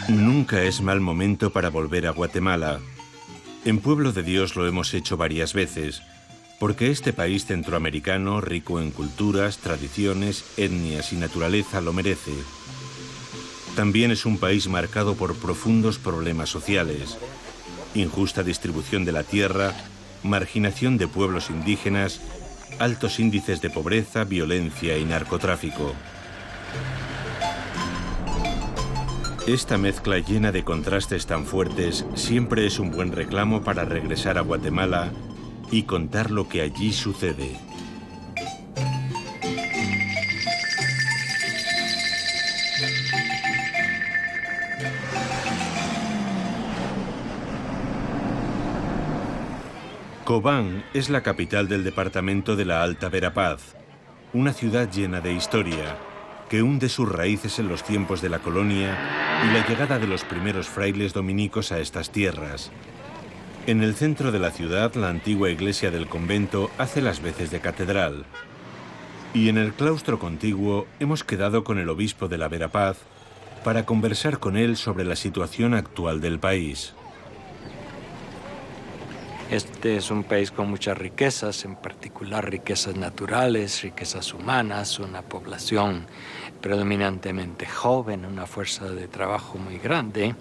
Nunca es mal momento para volver a Guatemala. En Pueblo de Dios lo hemos hecho varias veces, porque este país centroamericano, rico en culturas, tradiciones, etnias y naturaleza, lo merece. También es un país marcado por profundos problemas sociales, injusta distribución de la tierra, marginación de pueblos indígenas, altos índices de pobreza, violencia y narcotráfico. Esta mezcla llena de contrastes tan fuertes siempre es un buen reclamo para regresar a Guatemala y contar lo que allí sucede. Cobán es la capital del departamento de la Alta Verapaz, una ciudad llena de historia, que hunde sus raíces en los tiempos de la colonia y la llegada de los primeros frailes dominicos a estas tierras. En el centro de la ciudad, la antigua iglesia del convento hace las veces de catedral. Y en el claustro contiguo hemos quedado con el obispo de la Verapaz para conversar con él sobre la situación actual del país. Este es un país con muchas riquezas, en particular riquezas naturales, riquezas humanas, una población predominantemente joven, una fuerza de trabajo muy grande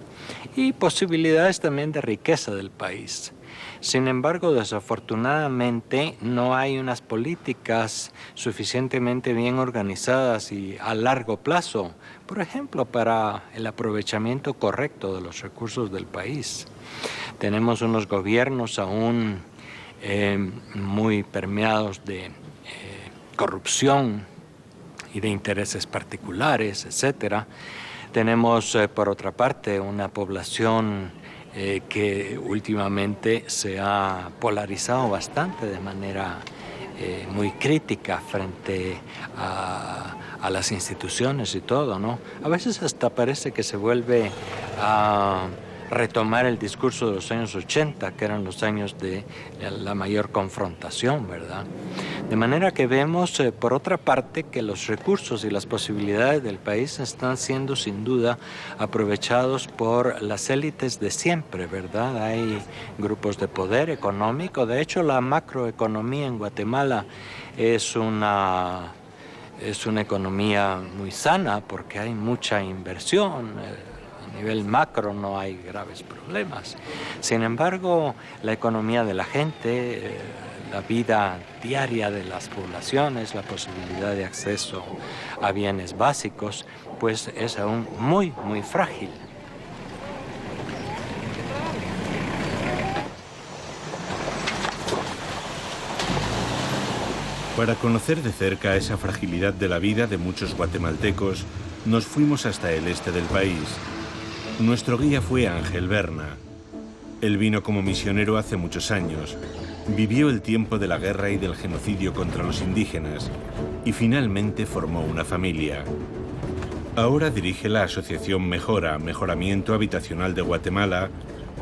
y posibilidades también de riqueza del país. Sin embargo, desafortunadamente, no hay unas políticas suficientemente bien organizadas y a largo plazo, por ejemplo, para el aprovechamiento correcto de los recursos del país. Tenemos unos gobiernos aún muy permeados de corrupción y de intereses particulares, etc. Tenemos, por otra parte, una población que últimamente se ha polarizado bastante de manera muy crítica frente a las instituciones y todo, ¿no? A veces hasta parece que se vuelve a retomar el discurso de los años 80, que eran los años de la mayor confrontación, ¿verdad? De manera que vemos, por otra parte, que los recursos y las posibilidades del país están siendo, sin duda, aprovechados por las élites de siempre, ¿verdad? Hay grupos de poder económico. De hecho, la macroeconomía en Guatemala es una economía muy sana porque hay mucha inversión. A nivel macro no hay graves problemas. Sin embargo, la economía de la gente, la vida diaria de las poblaciones, la posibilidad de acceso a bienes básicos, pues es aún muy, muy frágil. Para conocer de cerca esa fragilidad de la vida de muchos guatemaltecos, nos fuimos hasta el este del país. Nuestro guía fue Ángel Berna. Él vino como misionero hace muchos años, vivió el tiempo de la guerra y del genocidio contra los indígenas y finalmente formó una familia. Ahora dirige la asociación Mejoramiento Habitacional de Guatemala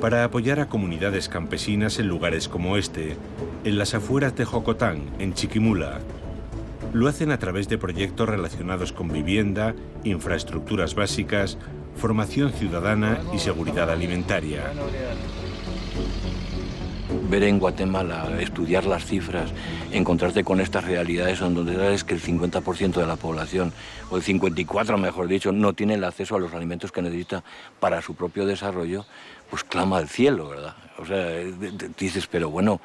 para apoyar a comunidades campesinas en lugares como este, en las afueras de Jocotán, en Chiquimula. Lo hacen a través de proyectos relacionados con vivienda, infraestructuras básicas, formación ciudadana y seguridad alimentaria. Ver en Guatemala, estudiar las cifras, encontrarte con estas realidades en donde sabes que el 50% de la población, o el 54% mejor dicho, no tiene el acceso a los alimentos que necesita para su propio desarrollo, pues clama al cielo, ¿verdad? O sea, dices, pero bueno,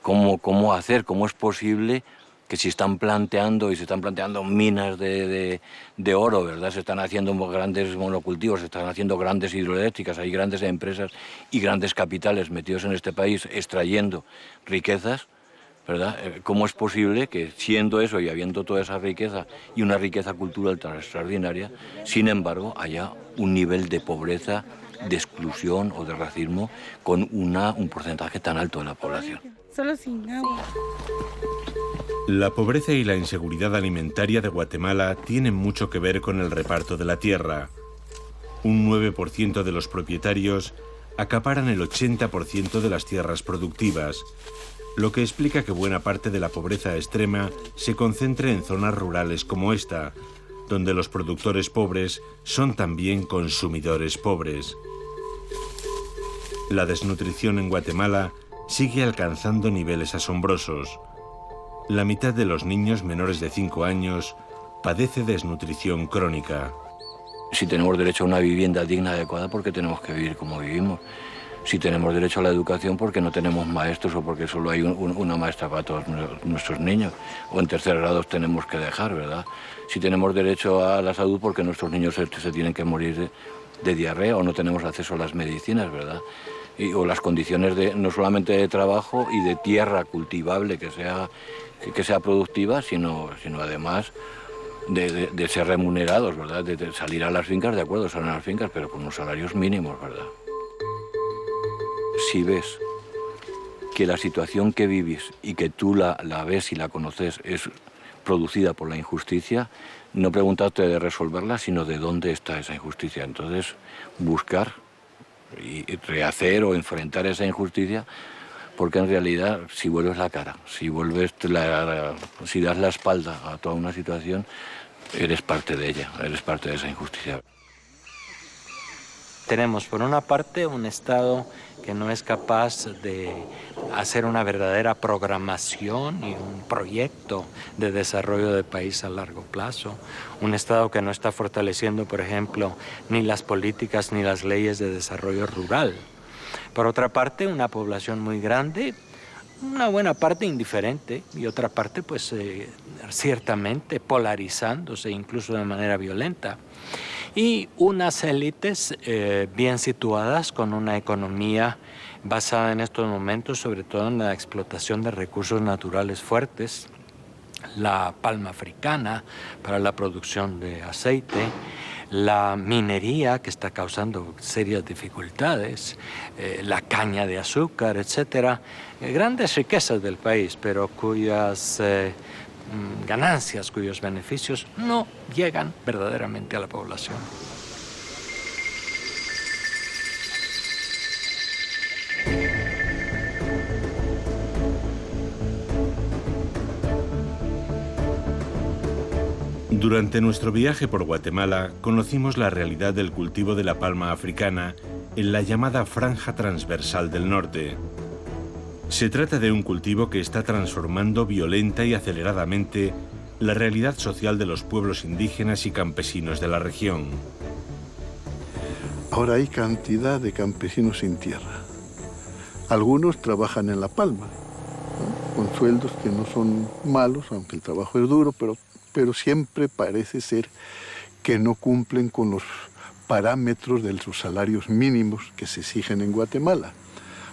¿cómo hacer? ¿Cómo es posible que se están planteando minas de oro, ¿verdad? Se están haciendo grandes monocultivos, se están haciendo grandes hidroeléctricas, hay grandes empresas y grandes capitales metidos en este país extrayendo riquezas, ¿verdad? ¿Cómo es posible que siendo eso y habiendo toda esa riqueza y una riqueza cultural tan extraordinaria, sin embargo, haya un nivel de pobreza, de exclusión o de racismo con un porcentaje tan alto de la población? Solo sin agua. La pobreza y la inseguridad alimentaria de Guatemala tienen mucho que ver con el reparto de la tierra. Un 9% de los propietarios acaparan el 80% de las tierras productivas, lo que explica que buena parte de la pobreza extrema se concentre en zonas rurales como esta, donde los productores pobres son también consumidores pobres. La desnutrición en Guatemala sigue alcanzando niveles asombrosos. La mitad de los niños menores de 5 años padece desnutrición crónica. Si tenemos derecho a una vivienda digna, adecuada, porque tenemos que vivir como vivimos. Si tenemos derecho a la educación, porque no tenemos maestros o porque solo hay una maestra para todos nuestros niños. O en tercer grado tenemos que dejar, ¿verdad? Si tenemos derecho a la salud, porque nuestros niños se tienen que morir de diarrea o no tenemos acceso a las medicinas, ¿verdad? O las condiciones no solamente de trabajo y de tierra cultivable que sea productiva, sino además de ser remunerados, ¿verdad? De salir a las fincas, de acuerdo, salir a las fincas, pero con unos salarios mínimos, ¿verdad? Si ves que la situación que vives y que tú la ves y la conoces es producida por la injusticia, no preguntarte de resolverla, sino de dónde está esa injusticia. Entonces, buscar y rehacer o enfrentar esa injusticia, porque en realidad, si vuelves la cara, si das la espalda a toda una situación, eres parte de ella, eres parte de esa injusticia. Tenemos, por una parte, un Estado que no es capaz de hacer una verdadera programación y un proyecto de desarrollo del país a largo plazo. Un Estado que no está fortaleciendo, por ejemplo, ni las políticas ni las leyes de desarrollo rural. Por otra parte, una población muy grande, una buena parte indiferente y otra parte, pues, ciertamente polarizándose, incluso de manera violenta. Y unas élites bien situadas con una economía basada en estos momentos sobre todo en la explotación de recursos naturales fuertes, la palma africana para la producción de aceite, la minería que está causando serias dificultades, la caña de azúcar, etcétera, grandes riquezas del país, pero cuyas ganancias, cuyos beneficios no llegan verdaderamente a la población. Durante nuestro viaje por Guatemala, conocimos la realidad del cultivo de la palma africana en la llamada Franja Transversal del Norte. Se trata de un cultivo que está transformando violenta y aceleradamente la realidad social de los pueblos indígenas y campesinos de la región. Ahora hay cantidad de campesinos sin tierra. Algunos trabajan en la palma, ¿no? Con sueldos que no son malos, aunque el trabajo es duro, pero siempre parece ser que no cumplen con los parámetros de los salarios mínimos que se exigen en Guatemala.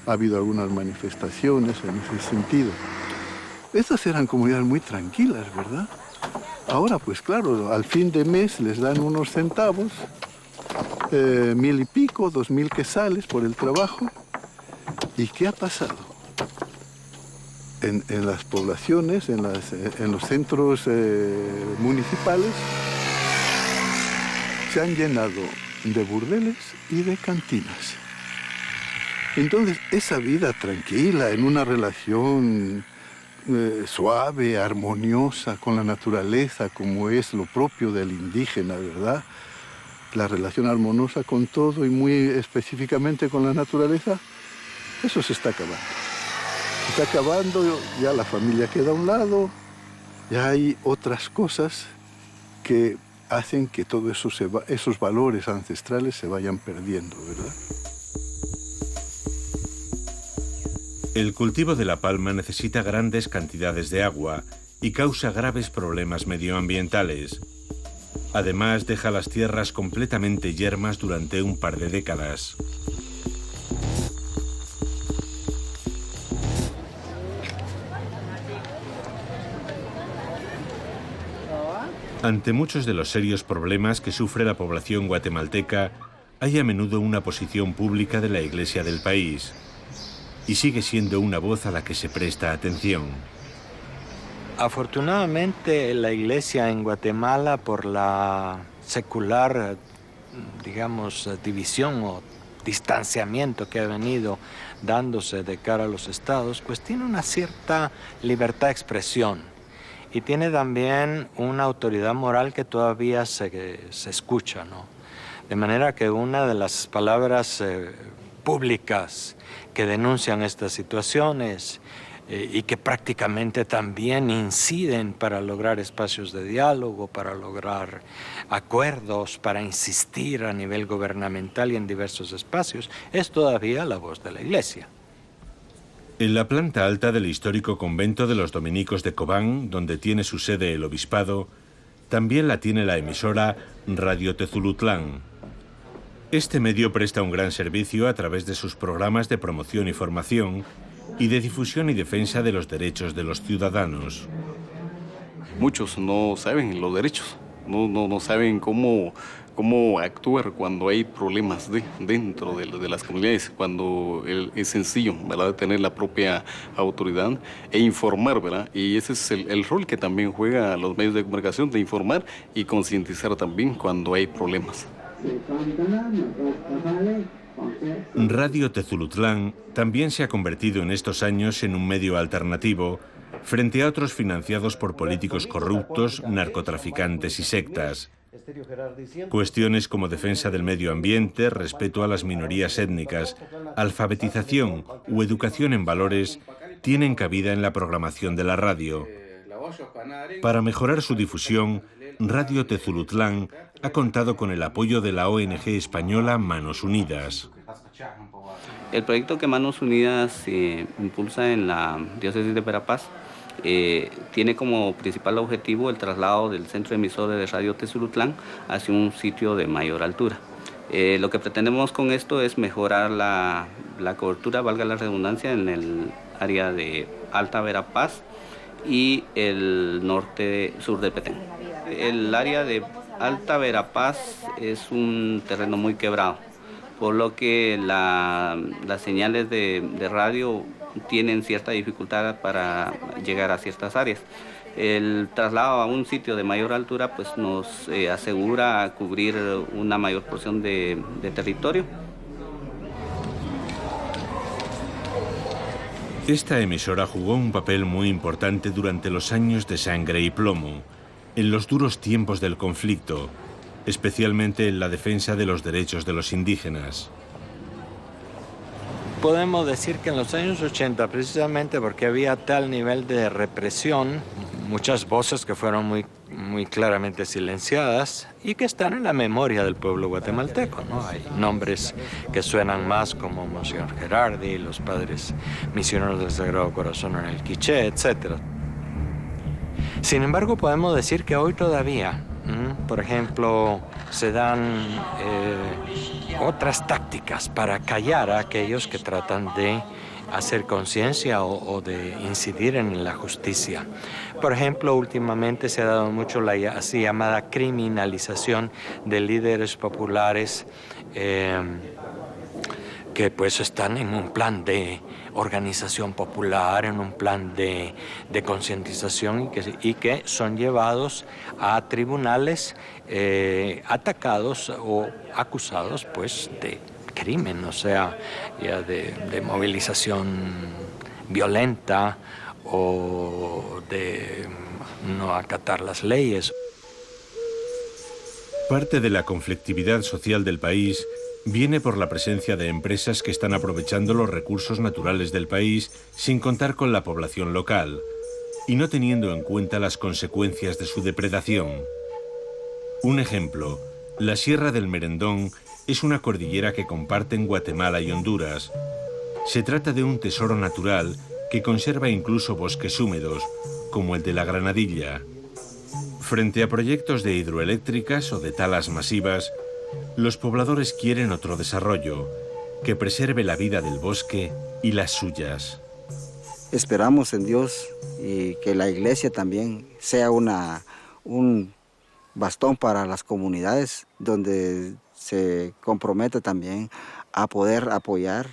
Ha habido algunas manifestaciones en ese sentido. Estas eran comunidades muy tranquilas, ¿verdad? Ahora, pues claro, al fin de mes les dan unos centavos, 1,000 y pico, 2,000 quetzales por el trabajo. ¿Y qué ha pasado? En las poblaciones, en los centros municipales, se han llenado de burdeles y de cantinas. Entonces, esa vida tranquila, en una relación suave, armoniosa con la naturaleza, como es lo propio del indígena, ¿verdad? La relación armoniosa con todo y muy específicamente con la naturaleza, eso se está acabando. Se está acabando, ya la familia queda a un lado, ya hay otras cosas que hacen que todos esos valores ancestrales se vayan perdiendo, ¿verdad? El cultivo de la palma necesita grandes cantidades de agua y causa graves problemas medioambientales. Además, deja las tierras completamente yermas durante un par de décadas. Ante muchos de los serios problemas que sufre la población guatemalteca, hay a menudo una posición pública de la Iglesia del país. Y sigue siendo una voz a la que se presta atención. Afortunadamente, la Iglesia en Guatemala, por la secular, digamos, división o distanciamiento que ha venido dándose de cara a los estados, pues tiene una cierta libertad de expresión. y tiene también una autoridad moral que todavía se escucha, ¿no? De manera que una de las palabras públicas que denuncian estas situaciones y que prácticamente también inciden para lograr espacios de diálogo, para lograr acuerdos, para insistir a nivel gubernamental y en diversos espacios, es todavía la voz de la Iglesia. En la planta alta del histórico convento de los dominicos de Cobán, donde tiene su sede el obispado, también la tiene la emisora Radio Tezulutlán. Este medio presta un gran servicio a través de sus programas de promoción y formación y de difusión y defensa de los derechos de los ciudadanos. Muchos no saben los derechos, no saben cómo actuar cuando hay problemas dentro de las comunidades, cuando es sencillo, ¿verdad?, tener la propia autoridad e informar, ¿verdad? Y ese es el rol que también juegan los medios de comunicación, de informar y concientizar también cuando hay problemas. Radio Tezulutlán también se ha convertido en estos años en un medio alternativo frente a otros financiados por políticos corruptos, narcotraficantes y sectas. Cuestiones como defensa del medio ambiente, respeto a las minorías étnicas, alfabetización u educación en valores tienen cabida en la programación de la radio. Para mejorar su difusión, Radio Tezulutlán ha contado con el apoyo de la ONG española Manos Unidas. El proyecto que Manos Unidas impulsa en la diócesis de Verapaz tiene como principal objetivo el traslado del centro emisor de Radio Tezulutlán hacia un sitio de mayor altura. Lo que pretendemos con esto es mejorar la cobertura, valga la redundancia, en el área de Alta Verapaz y el sur de Petén. El área de Alta Verapaz es un terreno muy quebrado, por lo que las señales de radio tienen cierta dificultad para llegar a ciertas áreas. El traslado a un sitio de mayor altura pues nos asegura cubrir una mayor porción de territorio. Esta emisora jugó un papel muy importante durante los años de sangre y plomo, en los duros tiempos del conflicto, especialmente en la defensa de los derechos de los indígenas. Podemos decir que en los años 80, precisamente porque había tal nivel de represión, muchas voces que fueron muy claramente silenciadas y que están en la memoria del pueblo guatemalteco, ¿no? Hay nombres que suenan más como Monseñor Gerardi, los padres misioneros del Sagrado Corazón en el Quiché, etc. Sin embargo, podemos decir que hoy todavía, por ejemplo, se dan otras tácticas para callar a aquellos que tratan de hacer conciencia o de incidir en la justicia. Por ejemplo, últimamente se ha dado mucho la así llamada criminalización de líderes populares que pues están en un plan de organización popular, en un plan de concientización y que son llevados a tribunales atacados o acusados pues de crimen, o sea, ya de movilización violenta o de no acatar las leyes. Parte de la conflictividad social del país viene por la presencia de empresas que están aprovechando los recursos naturales del país sin contar con la población local y no teniendo en cuenta las consecuencias de su depredación. Un ejemplo, la Sierra del Merendón es una cordillera que comparten Guatemala y Honduras. Se trata de un tesoro natural que conserva incluso bosques húmedos, como el de la Granadilla. Frente a proyectos de hidroeléctricas o de talas masivas, los pobladores quieren otro desarrollo, que preserve la vida del bosque y las suyas. Esperamos en Dios y que la iglesia también sea un bastón para las comunidades, donde se compromete también a poder apoyar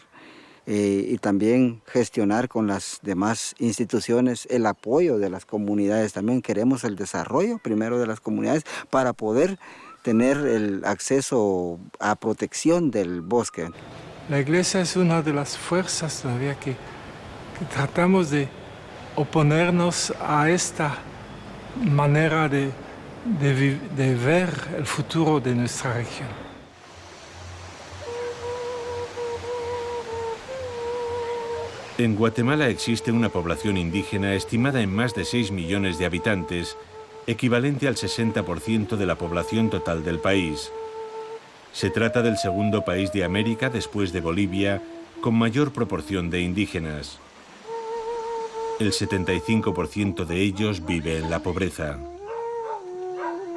y también gestionar con las demás instituciones el apoyo de las comunidades. También queremos el desarrollo primero de las comunidades para poder tener el acceso a protección del bosque. La iglesia es una de las fuerzas todavía que tratamos de oponernos a esta manera de ver el futuro de nuestra región. En Guatemala existe una población indígena estimada en más de 6 millones de habitantes, equivalente al 60% de la población total del país. Se trata del segundo país de América, después de Bolivia, con mayor proporción de indígenas. El 75% de ellos vive en la pobreza.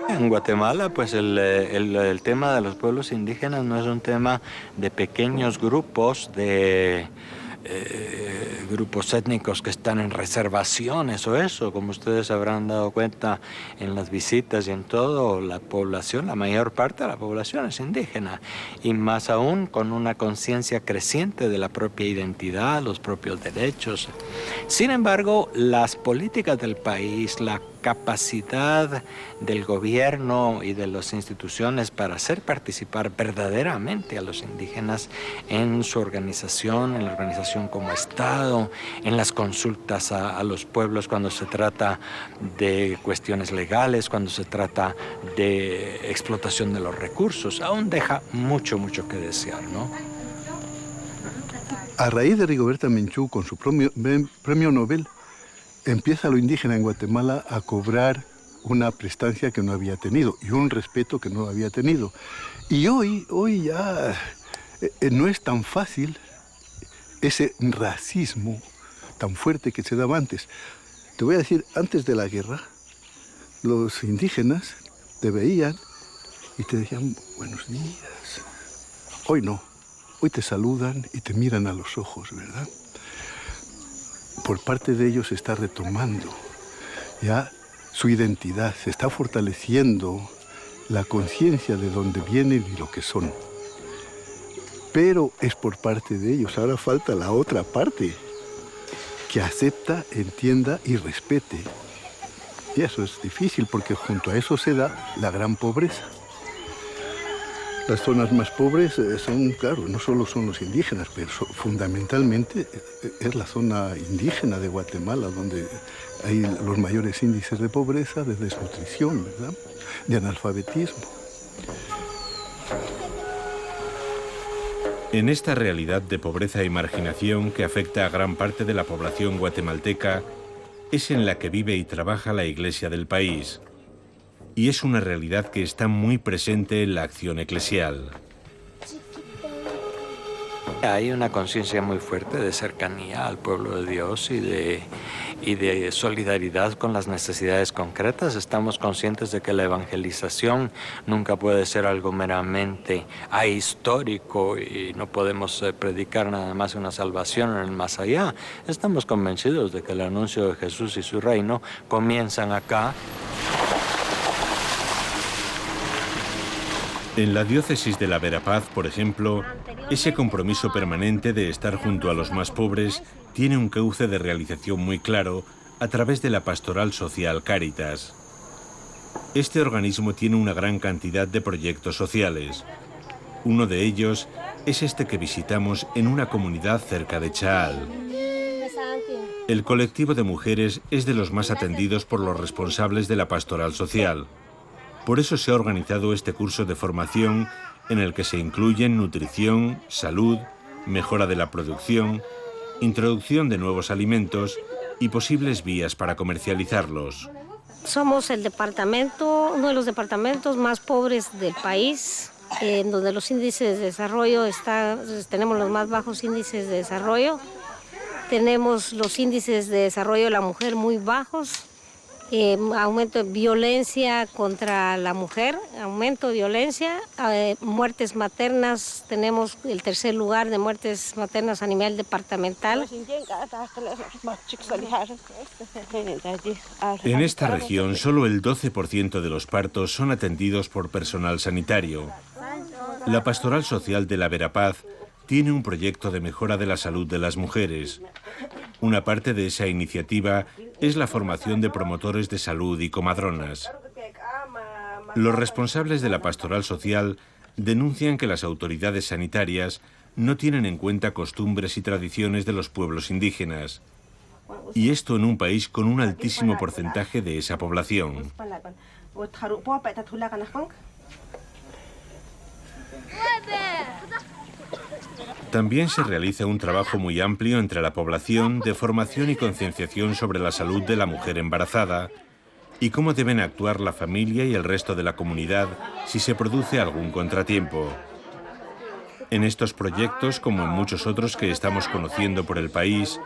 En Guatemala, pues el tema de los pueblos indígenas no es un tema de pequeños grupos, de grupos étnicos que están en reservaciones o eso, como ustedes habrán dado cuenta en las visitas y en todo, la población, la mayor parte de la población es indígena, y más aún con una conciencia creciente de la propia identidad, los propios derechos. Sin embargo, las políticas del país, la capacidad del gobierno y de las instituciones para hacer participar verdaderamente a los indígenas en su organización, en la organización como Estado, en las consultas a los pueblos cuando se trata de cuestiones legales, cuando se trata de explotación de los recursos, aún deja mucho que desear, ¿no? A raíz de Rigoberta Menchú, con su premio Nobel, empieza lo indígena en Guatemala a cobrar una prestancia que no había tenido y un respeto que no había tenido. Y hoy ya no es tan fácil ese racismo tan fuerte que se daba antes. Te voy a decir, antes de la guerra, los indígenas te veían y te decían buenos días. Hoy no, hoy te saludan y te miran a los ojos, ¿verdad? Por parte de ellos se está retomando ya su identidad, se está fortaleciendo la conciencia de dónde vienen y lo que son. Pero es por parte de ellos. Ahora falta la otra parte, que acepta, entienda y respete. Y eso es difícil porque junto a eso se da la gran pobreza. Las zonas más pobres son, claro, no solo son los indígenas, pero fundamentalmente es la zona indígena de Guatemala, donde hay los mayores índices de pobreza, de desnutrición, ¿verdad?, de analfabetismo. En esta realidad de pobreza y marginación que afecta a gran parte de la población guatemalteca, es en la que vive y trabaja la Iglesia del país. Y es una realidad que está muy presente en la acción eclesial. Hay una conciencia muy fuerte de cercanía al pueblo de Dios y de solidaridad con las necesidades concretas. Estamos conscientes de que la evangelización nunca puede ser algo meramente ahistórico y no podemos predicar nada más una salvación en el más allá. Estamos convencidos de que el anuncio de Jesús y su reino comienzan acá. En la diócesis de la Verapaz, por ejemplo, ese compromiso permanente de estar junto a los más pobres tiene un cauce de realización muy claro a través de la pastoral social Cáritas. Este organismo tiene una gran cantidad de proyectos sociales. Uno de ellos es este que visitamos en una comunidad cerca de Chaal. El colectivo de mujeres es de los más atendidos por los responsables de la pastoral social. Por eso se ha organizado este curso de formación en el que se incluyen nutrición, salud, mejora de la producción, introducción de nuevos alimentos y posibles vías para comercializarlos. Somos el departamento, uno de los departamentos más pobres del país, en donde los índices de desarrollo tenemos los más bajos índices de desarrollo. Tenemos los índices de desarrollo de la mujer muy bajos. Aumento de violencia contra la mujer, aumento de violencia, muertes maternas, tenemos el tercer lugar de muertes maternas a nivel departamental. En esta región, solo el 12% de los partos son atendidos por personal sanitario. La Pastoral Social de la Verapaz tiene un proyecto de mejora de la salud de las mujeres. Una parte de esa iniciativa es la formación de promotores de salud y comadronas. Los responsables de la pastoral social denuncian que las autoridades sanitarias no tienen en cuenta costumbres y tradiciones de los pueblos indígenas. Y esto en un país con un altísimo porcentaje de esa población. También se realiza un trabajo muy amplio entre la población de formación y concienciación sobre la salud de la mujer embarazada y cómo deben actuar la familia y el resto de la comunidad si se produce algún contratiempo. En estos proyectos, como en muchos otros que estamos conociendo por el país,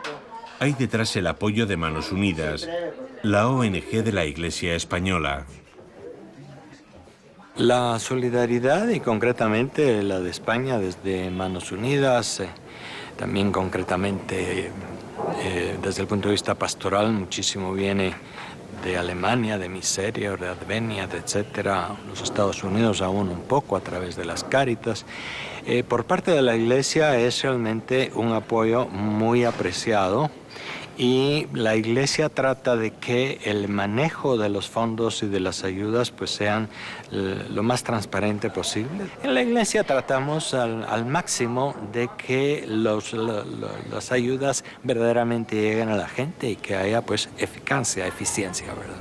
hay detrás el apoyo de Manos Unidas, la ONG de la Iglesia Española. La solidaridad, y concretamente la de España desde Manos Unidas, también concretamente desde el punto de vista pastoral, muchísimo viene de Alemania, de Miseria, de Advenia, etcétera, los Estados Unidos aún un poco a través de las Cáritas. Por parte de la Iglesia es realmente un apoyo muy apreciado. Y la Iglesia trata de que el manejo de los fondos y de las ayudas pues sean lo más transparente posible. En la Iglesia tratamos al máximo de que las ayudas verdaderamente lleguen a la gente y que haya pues eficacia, eficiencia, ¿verdad?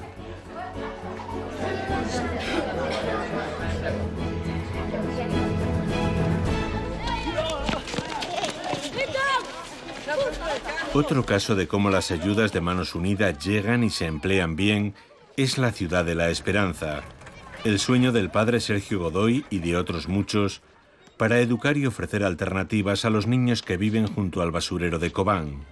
Otro caso de cómo las ayudas de Manos Unidas llegan y se emplean bien es la Ciudad de la Esperanza, el sueño del padre Sergio Godoy y de otros muchos para educar y ofrecer alternativas a los niños que viven junto al basurero de Cobán.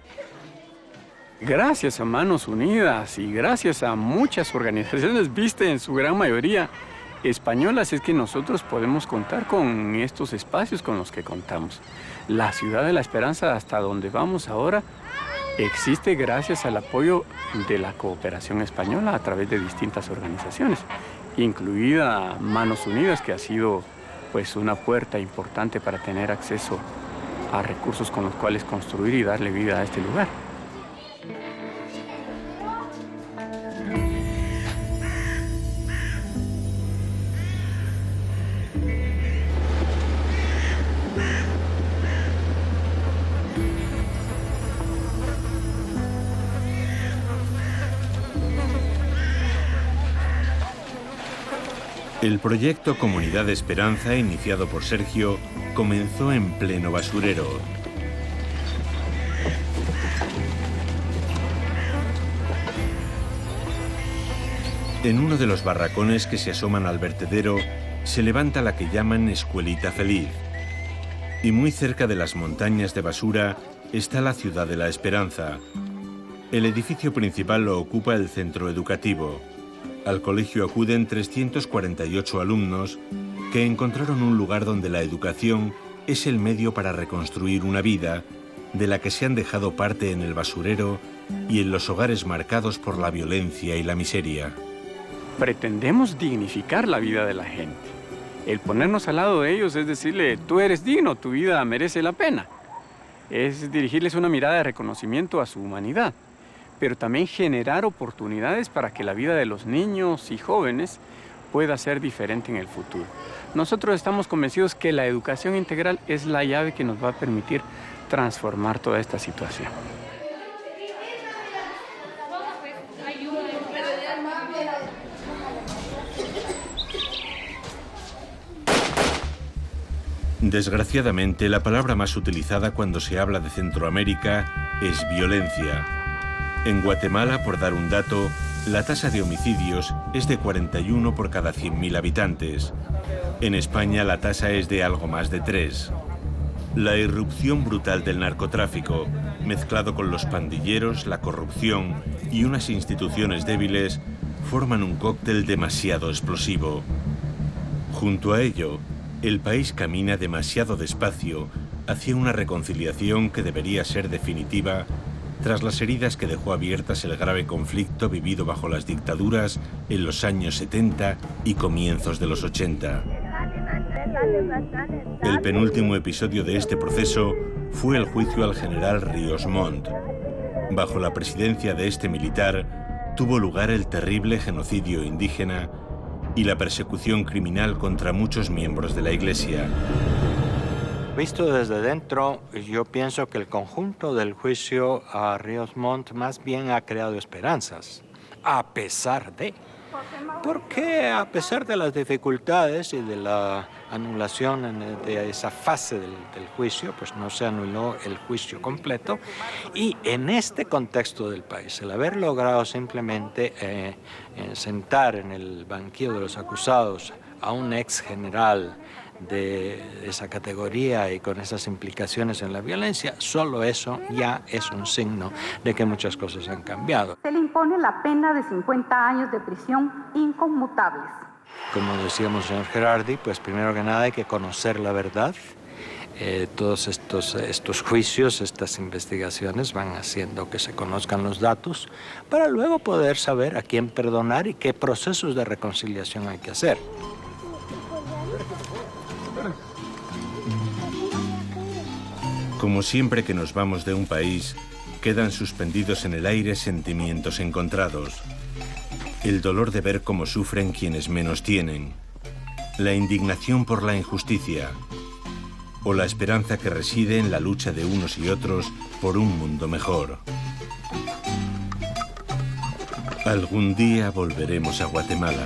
Gracias a Manos Unidas y gracias a muchas organizaciones, viste, en su gran mayoría españolas, es que nosotros podemos contar con estos espacios con los que contamos. La Ciudad de la Esperanza, hasta donde vamos ahora, existe gracias al apoyo de la cooperación española a través de distintas organizaciones, incluida Manos Unidas, que ha sido pues una puerta importante para tener acceso a recursos con los cuales construir y darle vida a este lugar. El proyecto Comunidad de Esperanza, iniciado por Sergio, comenzó en pleno basurero. En uno de los barracones que se asoman al vertedero se levanta la que llaman Escuelita Feliz. Y muy cerca de las montañas de basura está la Ciudad de la Esperanza. El edificio principal lo ocupa el centro educativo. Al colegio acuden 348 alumnos que encontraron un lugar donde la educación es el medio para reconstruir una vida de la que se han dejado parte en el basurero y en los hogares marcados por la violencia y la miseria. Pretendemos dignificar la vida de la gente. El ponernos al lado de ellos es decirle, tú eres digno, tu vida merece la pena. Es dirigirles una mirada de reconocimiento a su humanidad, pero también generar oportunidades para que la vida de los niños y jóvenes pueda ser diferente en el futuro. Nosotros estamos convencidos que la educación integral es la llave que nos va a permitir transformar toda esta situación. Desgraciadamente, la palabra más utilizada cuando se habla de Centroamérica es violencia. En Guatemala, por dar un dato, la tasa de homicidios es de 41 por cada 100.000 habitantes. En España la tasa es de algo más de 3. La irrupción brutal del narcotráfico, mezclado con los pandilleros, la corrupción y unas instituciones débiles, forman un cóctel demasiado explosivo. Junto a ello, el país camina demasiado despacio hacia una reconciliación que debería ser definitiva tras las heridas que dejó abiertas el grave conflicto vivido bajo las dictaduras en los años 70 y comienzos de los 80. El penúltimo episodio de este proceso fue el juicio al general Ríos Montt. Bajo la presidencia de este militar tuvo lugar el terrible genocidio indígena y la persecución criminal contra muchos miembros de la Iglesia. Visto desde dentro, yo pienso que el conjunto del juicio a Ríos Montt más bien ha creado esperanzas, a pesar de... Porque a pesar de las dificultades y de la anulación de esa fase del juicio, pues no se anuló el juicio completo. Y en este contexto del país, el haber logrado simplemente sentar en el banquillo de los acusados a un ex general de esa categoría y con esas implicaciones en la violencia, solo eso ya es un signo de que muchas cosas han cambiado. Se le impone la pena de 50 años de prisión inconmutables. Como decíamos, señor Gerardi, pues primero que nada hay que conocer la verdad. Todos estos juicios, estas investigaciones van haciendo que se conozcan los datos para luego poder saber a quién perdonar y qué procesos de reconciliación hay que hacer. Como siempre que nos vamos de un país, quedan suspendidos en el aire sentimientos encontrados. El dolor de ver cómo sufren quienes menos tienen, la indignación por la injusticia o la esperanza que reside en la lucha de unos y otros por un mundo mejor. Algún día volveremos a Guatemala.